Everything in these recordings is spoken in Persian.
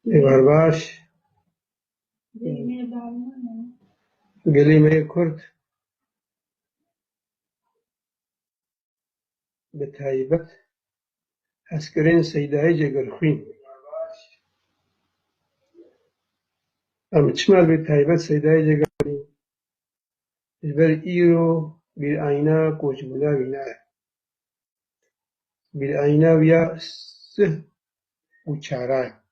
باش گەلەی کورد بە تایبەت هەستکردن سەیدای جێگەرخوین ئەم چمال بێ تایبەت سەیدای جێگەرخوین لەبەر ئیرۆ بیرئاینا کۆچبووناوی نایە بیرئایناویە سه و چارایە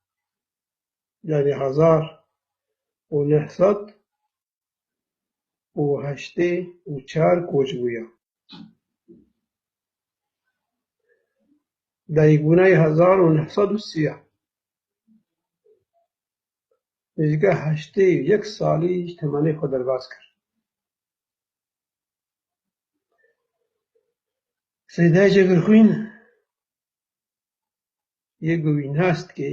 یعنی 1984 کۆچبوویە دایکبوونای 1930 نزیکە 81 ساڵیش تەمەنەی خۆ دەرباز کرد سەیدای جێگەرخوین یەک گۆوی ناستکێ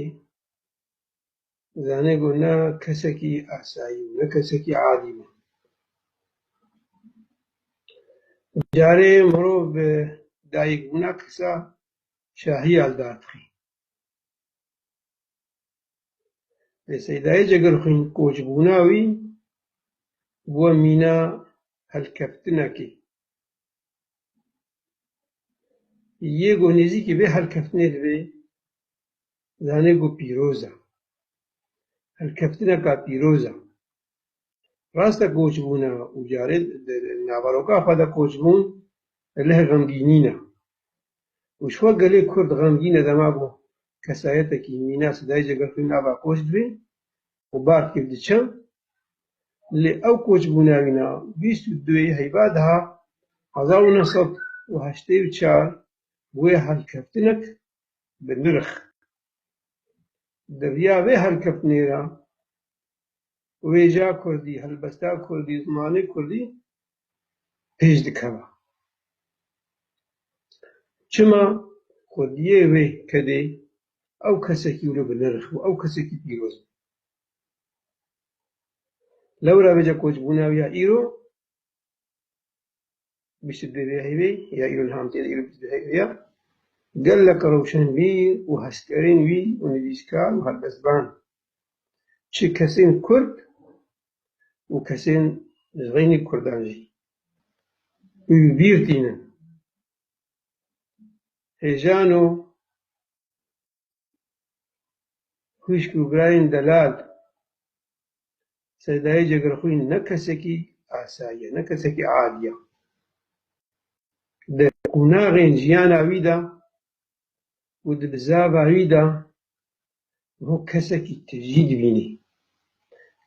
زانێ گۆ نە کەسێکی ئاسایی و نە کەسێکی عادی بوو جارێ مرۆڤ بە دایکبوونا کەسا شاهی هەڵداتخی لە سەیدای جێگەرخوین کۆچبووناوی بووە مینە هەڵکەفتنەکێ یەک گۆ نێزیکی vê هەڵکەفتنê divê zanê got pîroz e هەڵکەفتنێکا pîroz e rast e kۆچbûna û carê naveroka xwe de kۆçbûn leh xemgînîn e û ji xwe gelê Kurd xemgîn e dema ku kesayetekî mîna Sêdayê Cegerxwîn ava kۆç divê û bavkê diçe lê ew kۆçbûnavîna bîst û duê heyva daha 1984 bûye hevkeftinek bi nirx deviya vê hevkeftinê re wêja Kurdî helbesta Kurdî zimanê Kurdî pêş dikeve çima Kurdiyê wê kedê ew kesekî wilo bi nirx bû ew kesekî pîroz bû lewra vêca kۆçbûnawiya îro bîst û duê heyvê ya îro li Hamtê de îro bîst û duê heyvê ye gelek rewşenbîr û hezkerên wî û nivîskar û helbestban çi kesên Kurd û kesên ji xênî Kurdan jî bîr tînin hêjan û xwîşk û birayên delal Sêdayê Cegerxwîn ne kesekî asayî ye ne kesekî adî ye di qûnaxên jiyana wî de û di bizava wî de wî kesekî tijî dibînî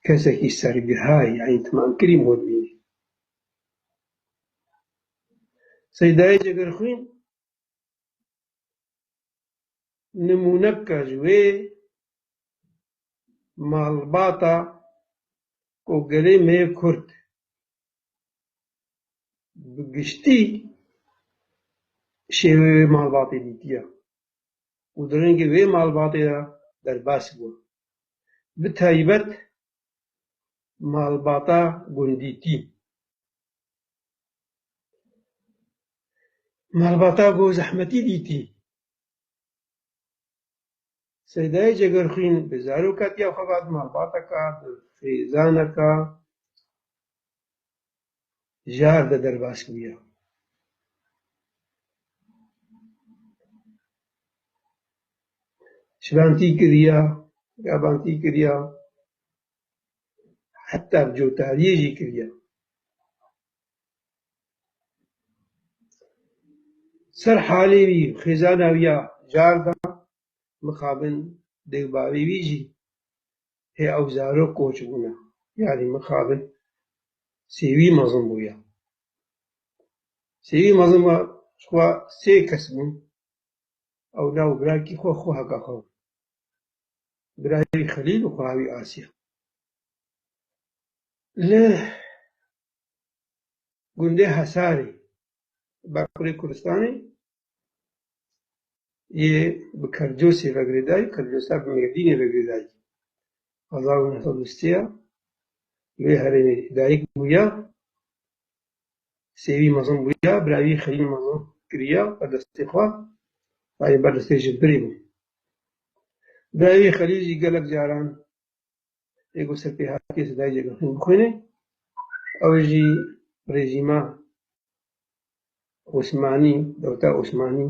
kesekî sergihayî yanî timankirî hûn dibînî Sêdayê Cegerxwîn nimûneke ji wê malbata ku gelê me Kurd bi giştî şêwê wê malbatê dîtiye û di rengê wê malbatê de derbas bûye bi taybet malbata gundîtî malbata ku zehmetî dîtî Sêdayê Cegerxwîn bi zaroketiya xwe ve malbateka bi xêzaneka jar de derbas bûye şibantî kiriye gavantî kiriye heta cotariyê jî kiriye ser halê wî xêzana wî ya jar de mixabin dêwbavê wî jî hê ew zarok kôçbûne yanî mixabin sêwî mezin bûye sêwî mezin ve ji xwe sê kes bûn ew na û birakî xwe heka xwe bûn birayê Xelîl û xwewî Asya li gundê Hesarê Bakurê Kurdistanê yê bi Kercosê vegirêdayî Kercosa bi Mêrdînê vegirêdayî 1930 li wê herêmê dayîk bûye sêwî mezin bûye biravî Xelîl mezin kiriye berdestê xwe yanî berdestê ji birê bû داوی خەلیجی گەلک جاران ێگو سەرپێ هاتی سەدای جێگەخوین بخوێنێ ئەوژی ڕێژیما عوسمانی دەوتا عوسمانی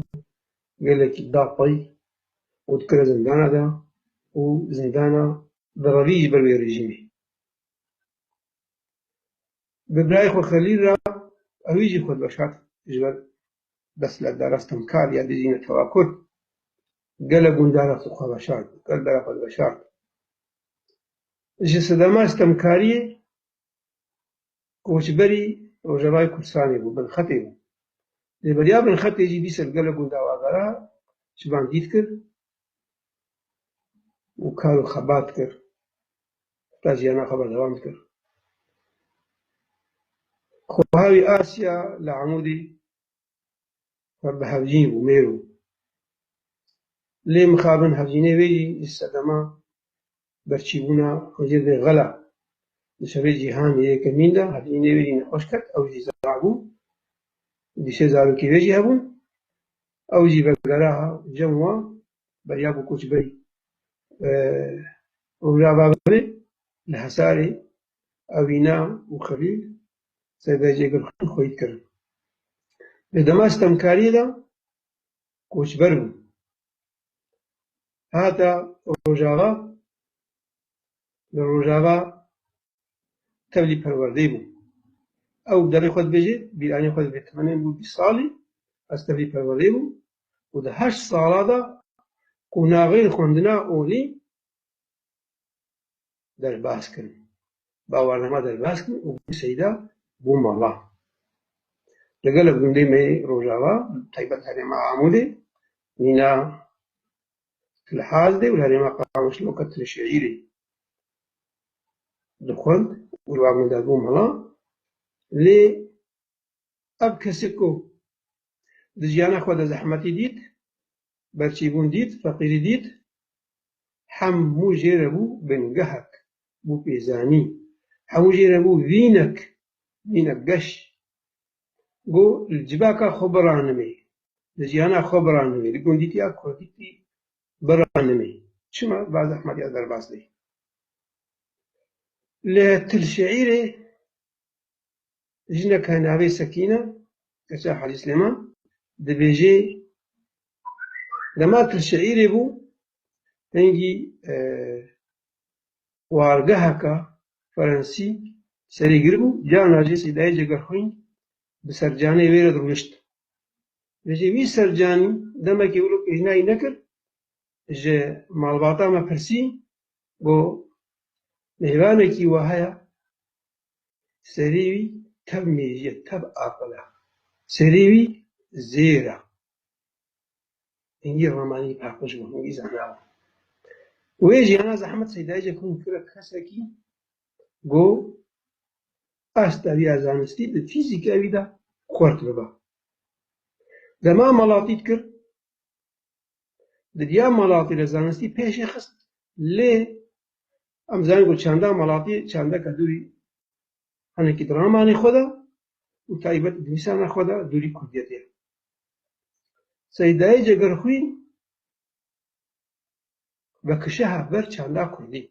گەلێکی داپەی و دکرە زندانەدا و زندانە دەڕەویژ بەروێ ڕێژیمێ ببرای خۆ خەلیل را ئەویژی خۆت بەشات ژبەر دەست لە دەڕەستەمکار یا دژینەتەوە کورد گەلە گوندارە خۆ بەشات گەل بەرە خۆت بەشات ji sedema stemkariyê koçberî Rojavayê Kurdistanê bû Binxetê bû lêberiya Binxetê jî dîsek gelek gundawagera ji bandî dikir û kar û xebat dikir heta jiyana xwe berdewam dikir xwehawî Asya li Amûdê xwe bi hevjîn bû mêrû lê mixabin hevjînê wê jî ji sedema berçîbûna hewcêrê xela li şevê cîhanê yekemîn de hevjînê wê jî nexweş ket ew jî zabû dîşê zarokî wê jî hebûn ew jî vegera cem wan beriya bû koçberî Rojava bibê li Hesarê Ewîna û Xelîl sedayê jêgirxwîn xwedî dikirin lê dema stemkariyê de koçber bûn hata Rojava li Rojava tevlî perwerdeyê bû ew derê xwe dibêje bîranî xwe dibê temenên bû 20 salî ez tevlî perwerdeyê bûm û di 8 sala de qûnaxên xwendina olî derbas kirin bawarname derbas kirin û seyda bû mala li gelek gundê me Rojava taybet herêma Amûdê mîna Tilhaz de û li herêma Qamişloka Tilşeîrê dixwend û li wan gundê bû mala lê ev kesê ku di jiyana xwe de zehmetî dît berçîbûn dît feqîrî dît hemû jê re bû bingehek bû pêzanî hemû jê re bû vînek geş got li civaka xwe biranimê li jiyana xwe biranimê li gundîtiya Kurdî biranimê çima ba zehmetiya derbas dê li Tilşeîrê jinek hene navê Sekîne keça Helî Silêman dibêje dema Tilşeîrê bû hengî wargeheka Frensî serê gir bû carna jê sedayê jêgerxwîn bi sercanê wê re dirûnişt lê wî sercanî demekî wilo pêşniyayî nekir ji malbata me pirsî got mêvanekî we heye serê wî tev mêjiye tev aqil e serê wî zêr e hingî ramanî paqij bû hingî zana bû wê jiyana zehmet sedayê jêgerxwîn kire kesekî got ez teviya zanistî di fîzîka wî de xwert bibe dema malatî dikir didiya malatî li zanistî pêşê xist lê em zanin ku çanda malatî çandeka dûrî hinekî di ramanê xwe de û taybet di nivîsana xwe de dûrî kurdiyetê ye sedayê jêgerxwîn vekişeha ber çanda kurdî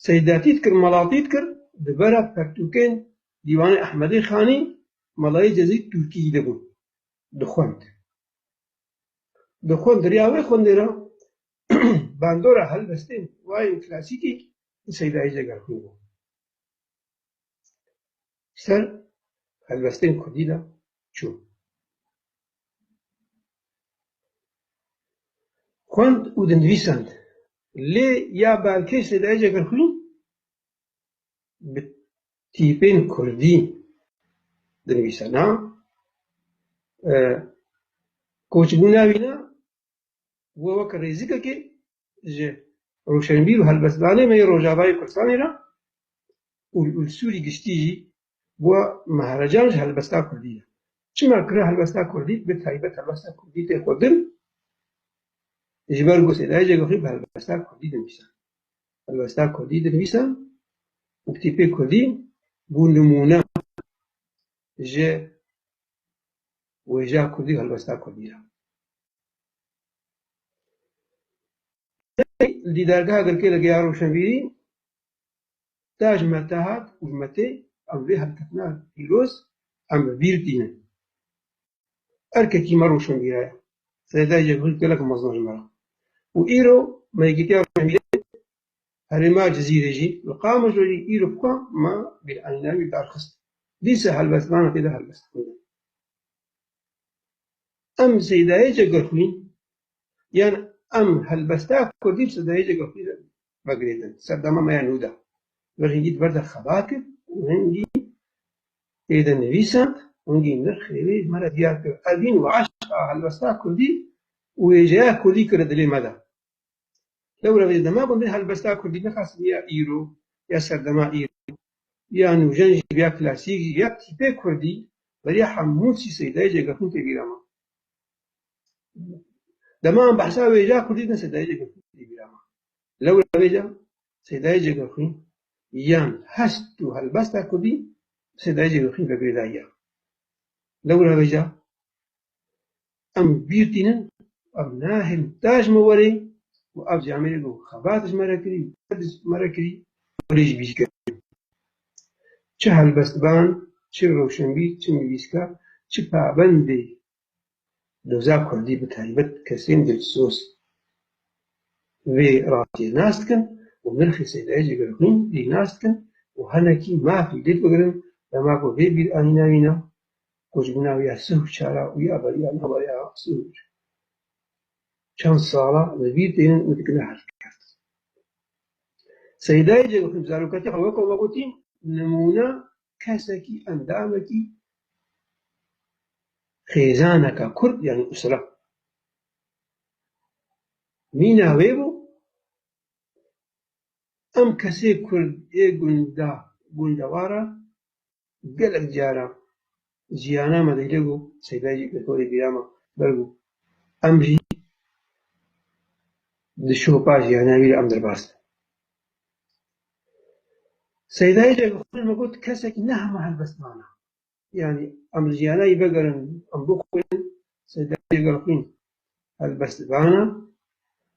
seydatî dikir malatî dikir di bera pertûkên dîwanê Ehmedê Xanî malayê cezî Tirkî de bûn dixwend diriya wê xwendê re bandora helbestên wayên klasîkî li sedayê jêgerxwîn bû ser helbestên Kurdî de çû xwend û dinivîsand lê ya belkê sedayê jêgerxwîn bi tîpên Kurdî dinivîse na koçbûna wî ne we weke rêzîkekê ji rûşenbîr û helbestdanê me yê Rojavayê Kurdistanê re û li Sûrî giştî jî we mehrecan ji helbesta Kurdî ye çima kira helbesta Kurdî bi taybet helbesta Kurdî tê xwe din ji ber ku sedayê jêgerxwîn bi helbesta Kurdî dinivîse helbesta Kurdî dinivîse û tîpê Kurdî bû nimûne ji wêja Kurdî û helbesta Kurdî re الديدارگاه اگر که لگه روشنبیری تاج متاهات ومتي ام بها الكتنا فيروز ام بيردين اركتي مرو شنبيرايا سيدا يقول لك مصنع المرأة وإيرو ما يجي روشنبيري هرما جزيرة جي وقام جوري إيرو بقى ما بالعناوي دارخست دي سهل بس ما كده هل بس ام سيدا يجي يعني ام هل بس تاكو دي سيدا يجي بقريتن سردما ما ينودا ولكن جيت برد خباكر وهنجي إذا نبيسان ونجي نرخي مرة ديار أدين وعشقة هالبستا كردي وجاء كردي كردلي مدى لو رغي دما بندي هالبستا كردي نخاص يا إيرو يا سردما إيرو يا نوجنجي يا كلاسيكي يا تيبي كردي بريا حموسي سيدايجي قفن تبيراما دما بحثا ويجا كردي نسيدايجي قفن تبيراما لو رغي سيدايجي قفن يان هستو هالبستا كردي سيدايجي قفن بقريدايا لو رغي ام بيوتين ام ناهم تاج موري واب جامعه خباتش مركري مركري وريج بيسكا چه هلبستبان چه روشنبی چه میویسکا چه پابندی دوزا کردی بتایبت کسین دلسوس و راتی ناستکن و مرخی سیدایجی گرخین دی ناستکن و هنکی ما فی دل بگرن لما کو بیر آنیناوینا کجبنا ویا سهو چارا ویا بریا نبریا سهو چند سالا لبیر دین متکنه حرف کرد سیدایجی گرخین زاروکاتی خواه وقتی نمونه كاسكي أندامكي خيزانك كرد يعني أسرة مينا ويبو أم كسي كرد قندوارا قلق جارا جيانا ما ديلقو سيداجي كتوري بيراما برقو أمجي دشوبا جيانا وير أم درباست سيداجي كتوري ما قلت كاسكي نهما هالبسمانا يعني أم جيانا يبقرن أم بقوين سيداجي قلقين هالبسمانا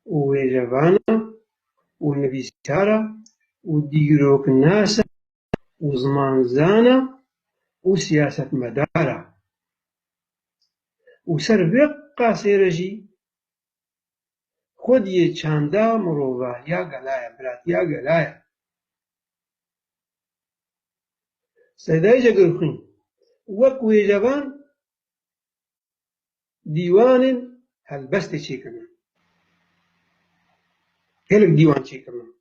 وجافانا ونبيسارة وديروك الناس وزمان زانا وسياسة مدارة وسربق قاسيرجي خود يتشاندا مروبا يا قلايا برات يا قلايا سيداي جاقرخين وكوي جافان ديوان هالبست شي كمان هلك ديوان شي كمان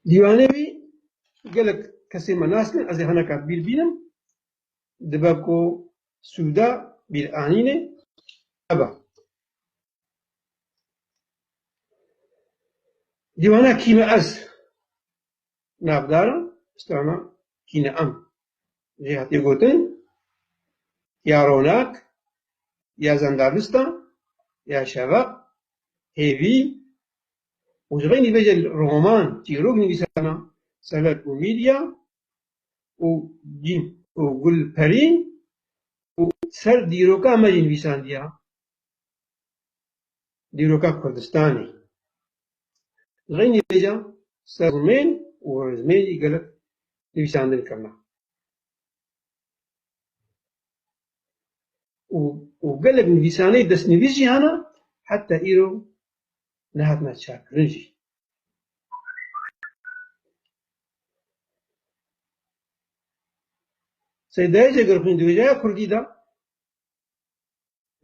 ديوانوي قالك كسي مناسنا أزي هنا كاتبير بينم دباكو سودا بالآنينة أبا ديوانا كيما أز نابدارا استعمى كينا أم جهة يقولون يا روناك يا زندارستا يا شباب هيفي وزغيني بيجا الرومان تيروغني بسانا سلات وميديا وجين وقل برين وسر ديروكا مجين بيسان ديا ديروكا كردستاني غيني بيجا سرمين ورزمين يقلق بيسان دين كرنا وقلق نبيساني دس نبيسي هنا حتى إيرو نهاتنا تشاكرنجي سيداي جاقرقين دوجايا كردي دا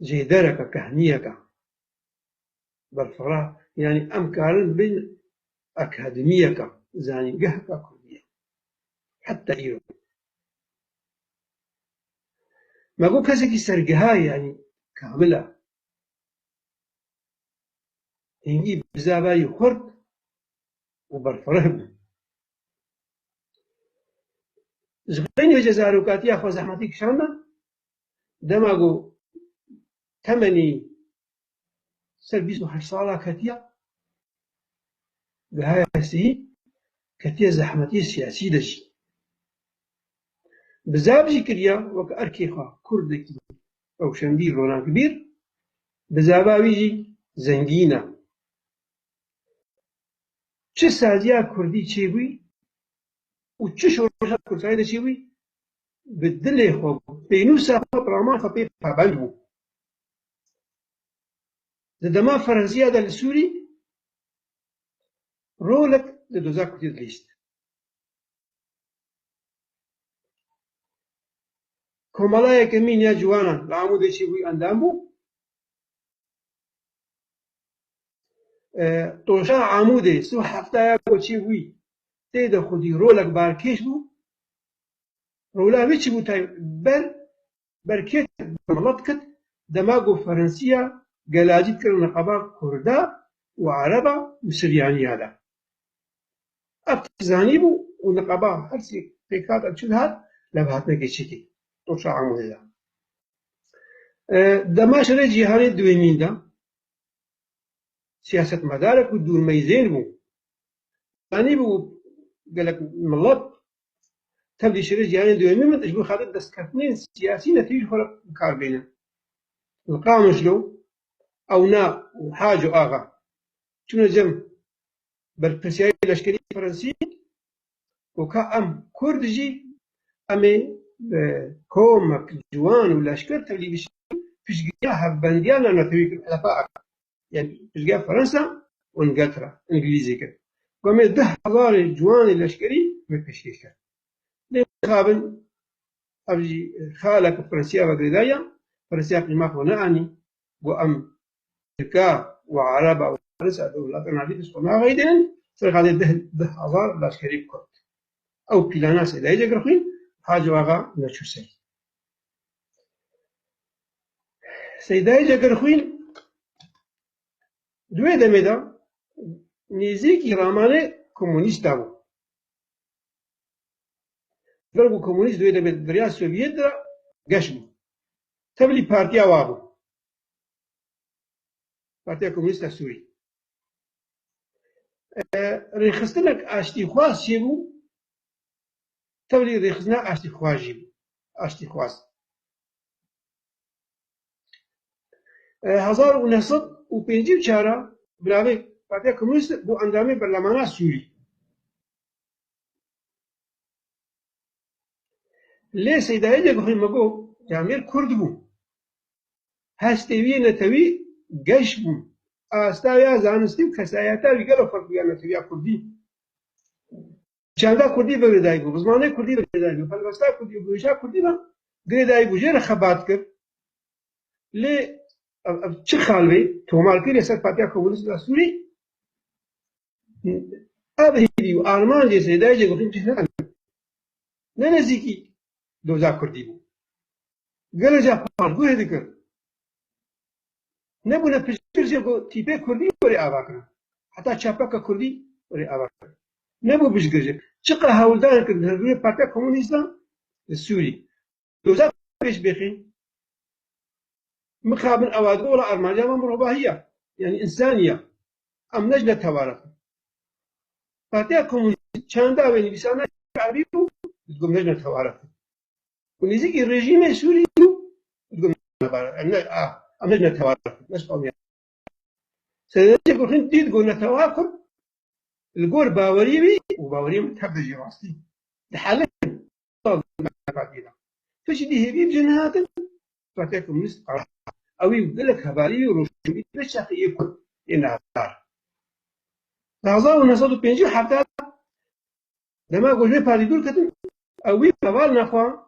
جيدارك كهنيك بالفراغ يعني أمكارن بين أكاديميك زاني قهكا كردية حتى إيرو ما قو كسكي سرقهاي يعني كاملة هنجي بزاباي خرد وبالفراغ زغيني وجزاروكاتي أخو زحمتي كشانا دماغو تمني سربيسو حرصالا كاتيا بهاي سي كاتيا زحمتي سياسي دجي بزابجي كريا وك أركيخا كردكي أو شندير رونا كبير بزاباويجي زنجينا چه سازیا کردی چی بوی و چه شورشات کردسایی چی بوی به دل خوب پینوسا خوب رامان خوب پابند بو دما فرنسیا دل سوری رولك لدوزا كتير ليست كمالايا كمين يا جوانا العمود شي بوي اندامو توشا عمودي سو حفتايا كوشي بوي تيدا خدي رولك باركيش بو رولا بيشي بو تاي بركيت ملطكت دماغو فرنسيا قلاجيت كرنا قبا كردا وعربا وسرياني هذا ابتزاني بو ونقبا هرسي فيكات اتشدهات لبهاتنا كيشيكي توشا عمودي دا دماشر جيهاني دويمين دا سياسة مدارك ودور ميزين بو يعني بو قالك ملط تبدي شريج جيهاني دويمين من تجبو خاطر دستكتنين سياسي نتيجة فرق كاربينا القامش لو أو نا وحاجو آغا شنو جم بالبرسيائي الأشكالي الفرنسي وكا أم كردجي أمي كومك جوان والأشكال تبدي بشي فيشقياها بنديانا نتويك الحلفاء يعني فيشقيا فرنسا وانجلترا انجليزي كده قامت 10,000 جوان الاشكري بكشيش كده ليه خابن ابجي خالك فرنسيا وغريدايا فرنسيا قيمة هنا وام تركا وعربا وفرنسا دولات نادي تسقنا غيدين صار هذا 10,000 الاشكري كرد او بلاناس الى يجي قرخين حاجه واغا نشوسي سيداي جرخين دوی دمدا نزیکی رامانه کمونیست بو درگو کمونیست دوی دمدا دریا سوویت را گش بو تبلی پارتیا وابو پارتیا کمونیست سوری ریخستنک آشتی خواست چی بو تبلی ریخستنا آشتی خواجی بو آشتی خواست 1954 براوی پارتیا کمونیست بو اندامه برلمانا سوری لی سیدایی جا گفتیم مگو جامعه کرد بو هستوی نتوی گش بو ئاستاویا زانستی و کەسایەتاوی گەلە فەرقیان نەتەویا کوردی چاندا کوردی بەگرێدای بوو بزمانەی کوردی بەگرێدای بوو پەلوەستا کوردی و گوێژا کوردی بە گرێدای بوو ژێرە خەبات کرد لێ چ خاڵوێ تۆمارکردی لەسەر پارتیا کۆمونیستە سووری ئابهێری و ئالمانجێ سەیدای جێگوتین تهران نە نزیکی دۆزا کوردی بوو گەلە جا پاڵگوێ دەکرد نبونا پشترجێگۆ تیپێ کوردی وەرێ ئاواکردن حتا چاپەکە کوردی وەرێ ئاواکردن نەبوو بشگرژێ چقە هەوڵدان کرد هەردووی پارتیا کۆمونیستە سووری دۆزا پێش بێخین مخابن ئەوادگە وڵا ئەرمانیا مە مرۆڤاهیە یعنی ئینسانیە ئەم نەژ لە تەوارەکە پارتیا کۆمونیست چانداوێ نویسانە عەربی بوو دگوم نەژ لە تەوارەکە و نزیکی ڕێژیمێ سووری بوو دگوم ئەم نەژ لە تەوارەکە نەش قەومیە سەدەجێ گوڵخین دید گۆ نەتەوا کرد الگۆر باوەری بی و باوەریم تەبدەژی ڕاستی لحالە فشي دي هبيب جنهاتن فاتيا كومونيست أوي قالك هباري وروشي ليش أخي يكون ينهار لحظة ونصدو بينجي حتى لما قلنا باري دول كتن أوي كبار نخوا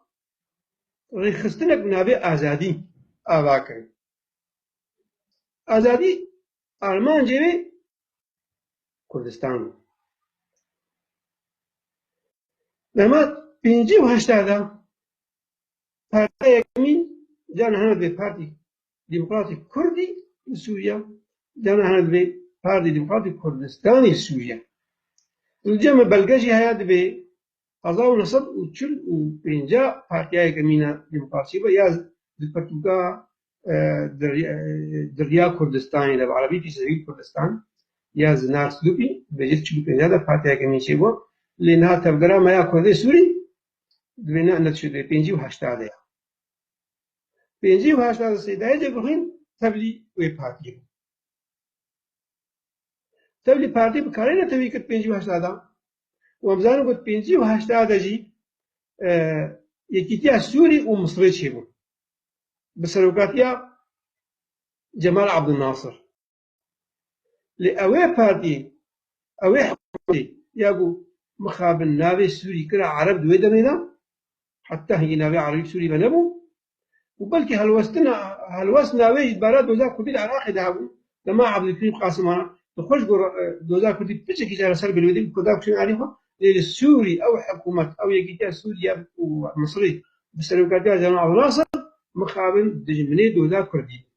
ريخستنك نابي آزادي آواكري آزادي ألمان جيبي كردستان لما بينجي وهشتادا پارتای کمین جان هند به پارتی دموکراتی کردی سوریا جان هند به پارتی دموکراتی کردستانی سوریا الجمع بلگشی حیات به 1945 پارتای کمین دموکراسی با یا دپرتوگا دریا کردستانی در عربی پیش زمین کردستان یا زنار سلوپی بجد چلو پنجاه در پارتای کمین چه بود لینها تبگرا مایا کرده سوری دوینا نتشده 58 58 سیدای جگوهین تبلی وی پارتی تولي بارتي بكارينا توي كت 580 وامزانو قلت 580 جي يكيتيا سوري ومصري تشيبو بسروقاتيا جمال عبد الناصر لأوي بارتي أوي حكومتي يابو مخابن نابي سوري كرا عرب دوي دمينا حتى هي نابي عربي سوري بنبو وبلكي هلوس ناوي بارا دوزا كردي العراقي دهبو لما عبد الكريم قاسم انا تخش دوزا كردي بتشكي جرى سر بالودي كذا شو عارفها للسوري او حكومه او يجي سوريا ومصري بسلوكاتها جماعه عبد الناصر مخابن دجمني دوزا كردي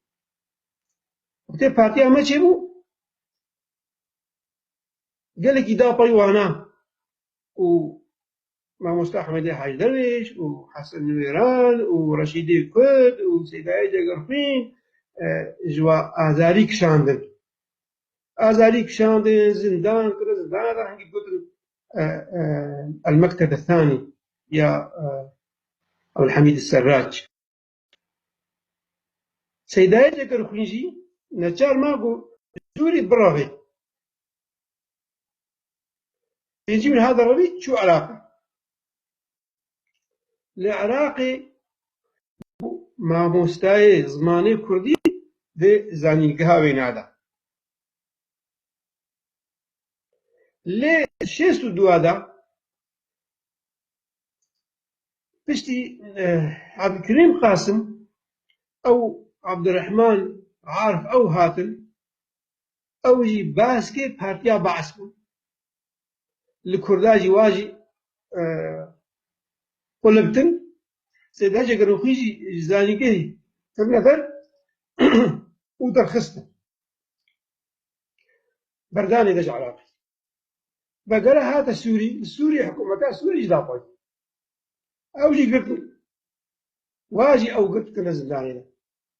وتي بارتي اما تشيبو قال لك اذا طيوانا و مع مستحمد حاج درويش وحسن نويران ورشيدي كرد وسيداي جاقرفين جوا آزاري كشاندن زندان كده زندان راح نقول المكتب الثاني يا أبو الحميد السراج سيداي جاقرفين جي نجار ماقو سوري براغي يجي من هذا الربيع شو علاقة العراقي مع مستوى زماني كردي ده زانينگها بينادا ليه شيستو دوادا بشتي عبد الكريم قاسم او عبد الرحمن عارف او هاتن او جي باسكي بارتيا بعسكو الكرداجي واجي قلبتن سيداجي قالوا خيجي زانينگه تبنثر ودرخستن برداني دج عراقي بقال هذا السوري حكومته سوري جدابوي او جي قلت واجي او قلت كنا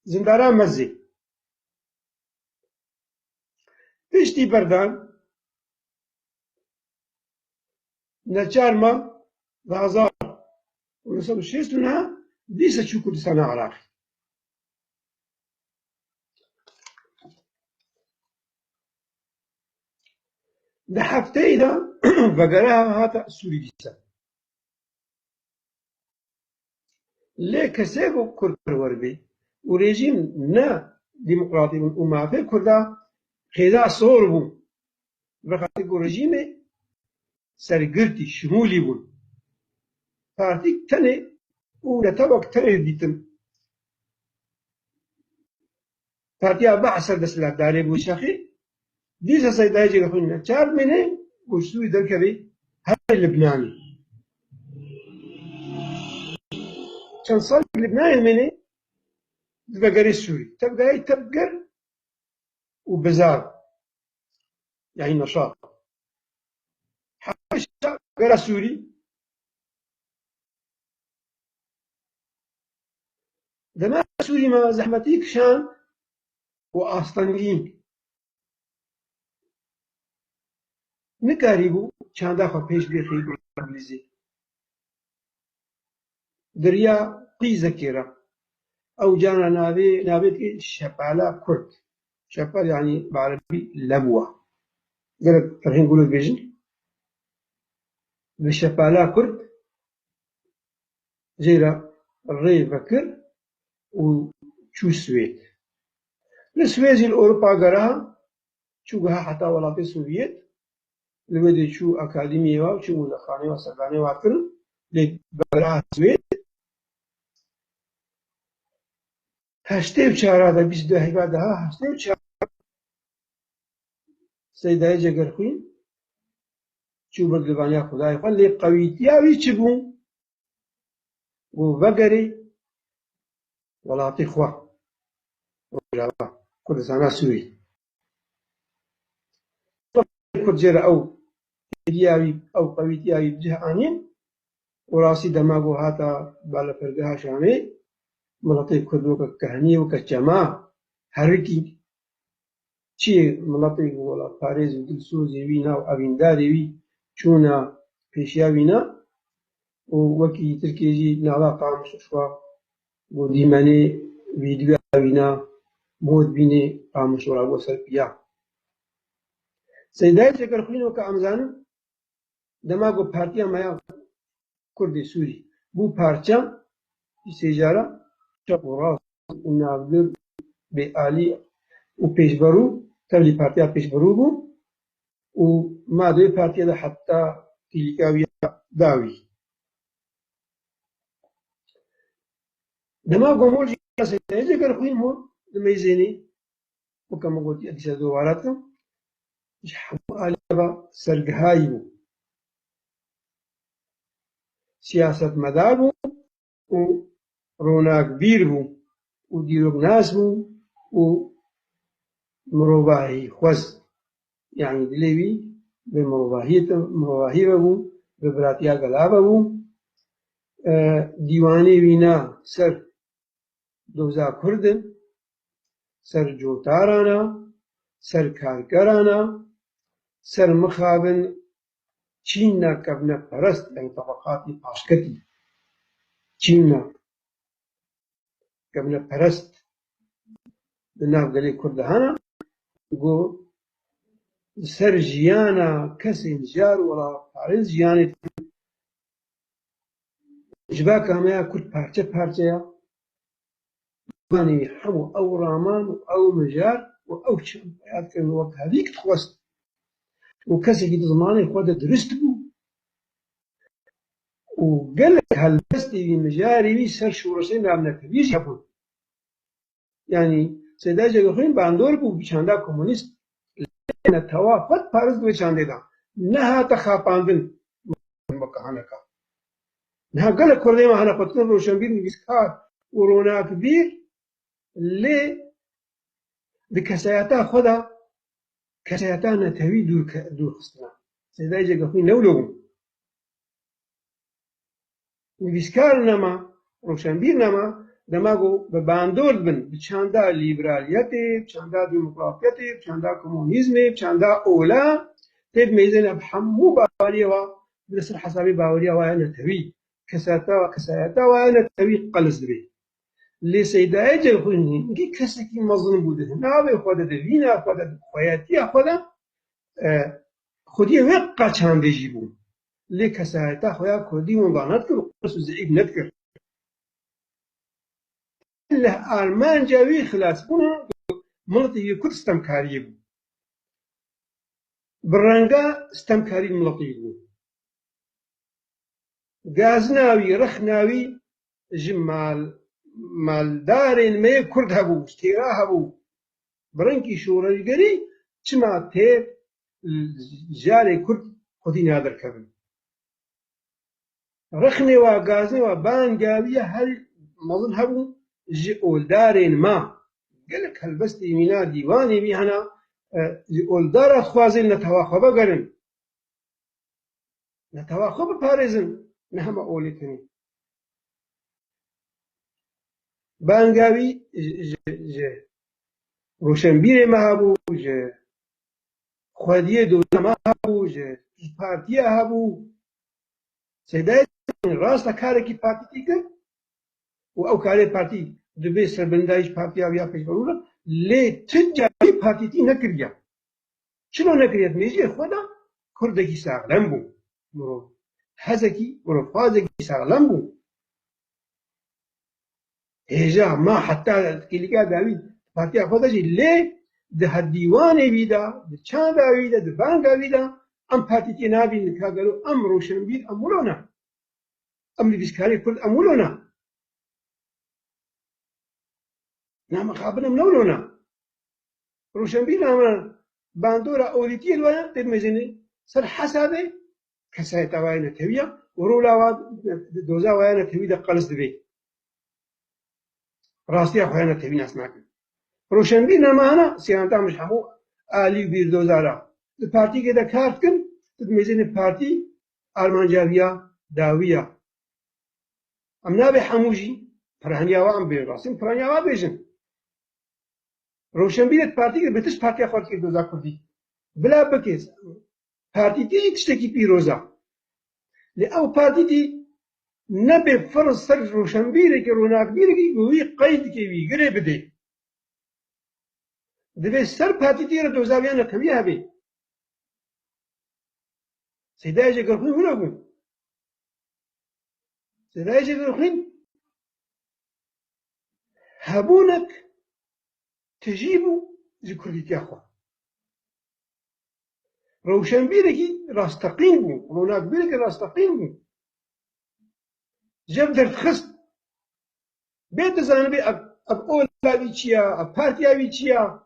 زندانان مزي تشتي بردان نجار ما غازار ونصب الشيست منها ديسة شو كردستان عراقي لحفتي دا بقالها هاتا سوري ديسة ليه كسيكو كرد وربي وريجيم نا ديمقراطي من أمافي كردا خيدا صوربو بخاطر رجيمي سرقرتي شمولي بون فارتيك تاني ولتوك تاني ديتم فارتيا بعصر دسلا داري بوشاخي ديسا سيدا يجي لخونا چار مني وشتوي دركبي هاي لبناني كان صار لبناني مني تبقى السوري تبقى تبقر وبزار يعني نشاط حاش غير سوري دما سوري ما زحمتيك شان وآستانجين نكاريبو چان داخل پیش بيخي بالانجليزي دريا قيزة كيرا أو جانا نابيت شبالة كرد شبال يعني بعربي لبوة قلت الحين نقولوا بيجن بشبالة كرد جيرا الري بكر وشو سويت السويد الأوروبا قراها شو قها حتى ولاتي سوفيت لبدي شو أكاديمية وشو مدخاني وسرقاني واتكن لبقراها سويد هشتي بشارة دا 22 هيبادها هشتي بشارة سيداي جگر خوين شو بردبانيا خداي قال لي قويتيا ويشبون وبقري ولاتي خوا وجابا كل سنة سوري كرجرة أو رياوي أو قويتياوي بجه آنين وراسي دماغو هاتا بالا فرقها شامي ملطي كردوك كهني وكجماع هركي چی ملتی ولا پاریز و دلسوزی وینا و ئەڤینداری وی چوونە پێشیا وینا و وەکی ترکێژی ناڵا قاموسشوا بۆ دیمەنێ ڤیدیۆ وینا مۆت بینێ قاموسۆرا بۆ سەر پیا سیدای جگر خوینو که امزانم دماغو پارتیا مایا کردی سوری بو پارچه سیجاره چپ و راست و نافذر به عالی و پیشبرو تبلی پارتیا پیشبرو بو و مادوی پارتیا ده حتی کلیکاوی داوی دماغو مولجی سیدای جگر خوین مول دمیزینی وكما قلت أديس دواراتهم حمو آلبا سرقهاي بو سياسة مدار بو و روناق بير بو و ديروق ناس بو و مروباهي خوز يعني دليوي بمروباهي بو ببراتيا قلابا بو ديواني وينا سر دوزا كردن سر جوتارانا سر كاركرانا سر مخابن چیننا کبنه پرست یعنی طبقاتی پاشکتی چیننا کبنه پرست دناف گلی کردهانا گو سر جیانا کسی نجار ولا پارز جیانی جبا کامیا کرد پارچه پارچه یا بانی همو او رامان و او مجار و او چم یاد کنو وقت هذیک تخواست و کسی که زمانی خود درست بو وقال لك هالبستي مجاري سر شورسين عم نكبيش يبون يعني سيدا جاكوين باندور بو بيشاندا كومونيست لأن توافت بارز بيشاندي دا نها تخاپاندن مكانكا نها قال لك كردي ما هنا قطن روشنبير نبيسكار ورونا كبير لي بكساياتا خدا كساياتا نتوي دور خستنا سيدا جاكوين نولوهم نویسکار نما روشنبیر نما دماغو به باندور بن بچاندا لیبرالیت بچاندا دموکراتیت بچاندا کمونیسم بچاندا اولا تب میزن بحمو باوريه و بنصر حسابي باوريه وانا توي كساتا وانا توي قلص بي اللي سيدا اجل خويني نجي كسكي مظلوم بوده نابي خود دفينا خود خوياتي خود خودي وقع چاندي جيبون لي كساتا خويا كردي وضانات كر قصو زعيب نذكر له آلمان جاوي خلاص بنا ملطي كل استمكاري بو برنگا استمكاري ملطي بو غازناوي رخناوي جمال مالدارين ما كرد هبو استيرا هبو برنكي شورجري چما تي جاري كرد خودي نادر كبن رخني وغازني وبانجاوي هل مظن هبو جي اولدارين ما قالك هالبستي منا ديواني بي هنا اولدار خوازين نتواخبا قرن نتواخب بارزن نهم اولتني بانجاوي روشنبير ما هبو خوديه دولة ما هبو بارتيا هبو سيداي راستا كاركي بارتي تيكر و او كاري بارتي دبي سربندايش بارتيا ويا پیش برولا لي تجاري بارتي تي نكريا شنو نكريت ميجي خدا كردكي ساغلم بو مرو حزكي مرو فازكي ساغلم بو هجا ما حتى كيليكا داوي بارتيا خدا جي لي ده ديواني بيدا ده چاندا بيدا ده بانگا بيدا ام بارتي تي نابي نكاغلو ام روشنبير امولونا ام بيسكاري كرد امولونا نعم خابنا منولونا روشنبير نعم باندورا اوليتي الوان ترمزيني سر حسابه كسايتا واينا تويا ورولا واد دوزا واينا توي دا قلص دبي راستي اخوانا توي ناس ناكل روشنبير نعم انا سيانتا مش حمو آلي بير دوزارا البارتي كده كارتكن ترمزيني بارتي ارمانجاويا داويا ام نابي حموجي فرهنيا وام بير راسين فرهنيا وام بيجن روشنبير پارتی که بتش پارتی خود که دوزا کردی بلا بکیز پارتی تی تشتکی پیروزا لی او پارتی تی نبی فرض سر روشنبیره که روناک بیره که گویی قید که وی گره بده دبی سر پارتی تی رو دوزا بیان نکوی هبی سيداي جاكرخين ولا بون سيداي جاكرخين هبونك تجيبوا ذكر تياخوا روشن بيركي راستقيم بو روناك بيركي راستقيم بو جاب درت خست بيت زانبي اب اولا بيتشيا اب بارتيا بيتشيا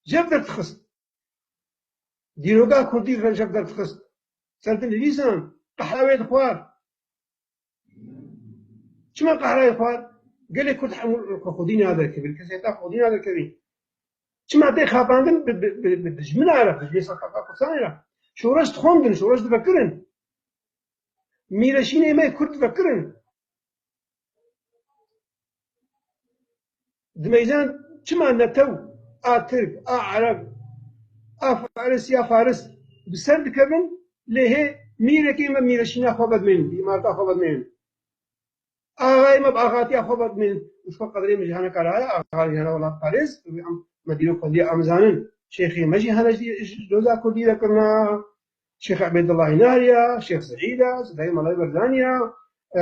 جاب درت خست ديروغا كردي جاب درت خست سالتني ليسان قحراوي خوار شما قحراوي خوار قال لي كنت خذيني هذا الكبير كسيتا خذيني هذا الكبير شما تي خافاندن بالجمل عرف جيسا خافا قصانيرا شورش تخوندن شورش تفكرن ميرشين ما كرد تفكرن دميزان شما نتو ترك عرب فارس يا فارس بسرد كبن ليه ميركي ما ميرشين خبط من دي ما خبط من آغاي ما بآغاتي خبط من وش قدري مجهنا كرايا آغاي هنا ولا فارس مدينة قضية أمزانن شيخي مجي هنا جوزا كردي ذكرنا شيخ عبد الله ناريا شيخ سعيدة سيدي ملاي بردانيا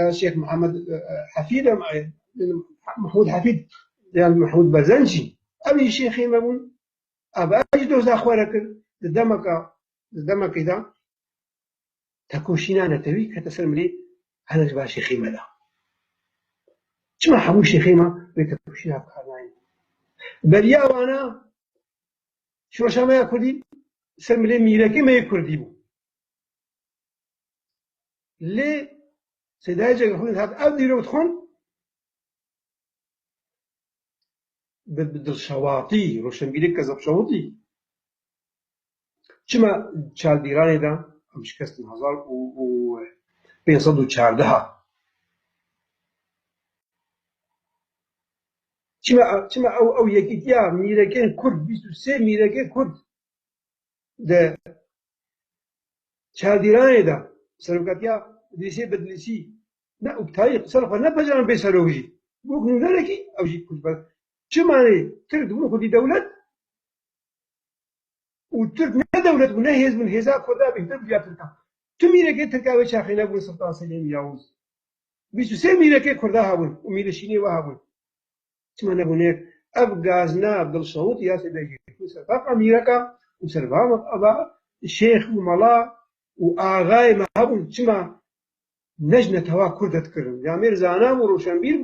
شيخ محمد حفيدة محمود حفيد يعني محمود برزنجي أبي شيخي مبون أبا أجدوز أخوارك دمك إذا تكوشينا نتوي كتسلم لي هذا جبا شيخي ملا كما حمو شيخي ما بيتكوشينا بخارناين بل يا وانا شو شما يكردي سلم لي ميراكي ما يكردي بو لي سيداي جاك خون هاد أو ديرو تخون بدل شواطي روشن بيلك كذب شواطي كما شال ديراني دا مش كاست هزار و بينصدو شاردها كما أو يكيتيا ميراكين كرد بيستو سي ميراكين كرد دا شال ديراني دا سرقاتيا ديسي بدلسي نا وبتاي صرفا نبجان بيسروجي بوكنو نلكي أو جي كتب شماني ترد بنو خدي دولة وترد نا دولة ونهيز من هزا خدا بيهتر بيا تركا تميركي تركا وشاخينا بون سلطان سليم ياوز بيسو سي ميركي كردها بون وميرشيني وها بون بونيك أبغازنا عبد الصوت يا سيدي سرفاق أميركا وسرفاق أبا الشيخ وملا وآغاي ما هبون تما نجنة هوا كردت كرن يا ميرزانا وروشنبيل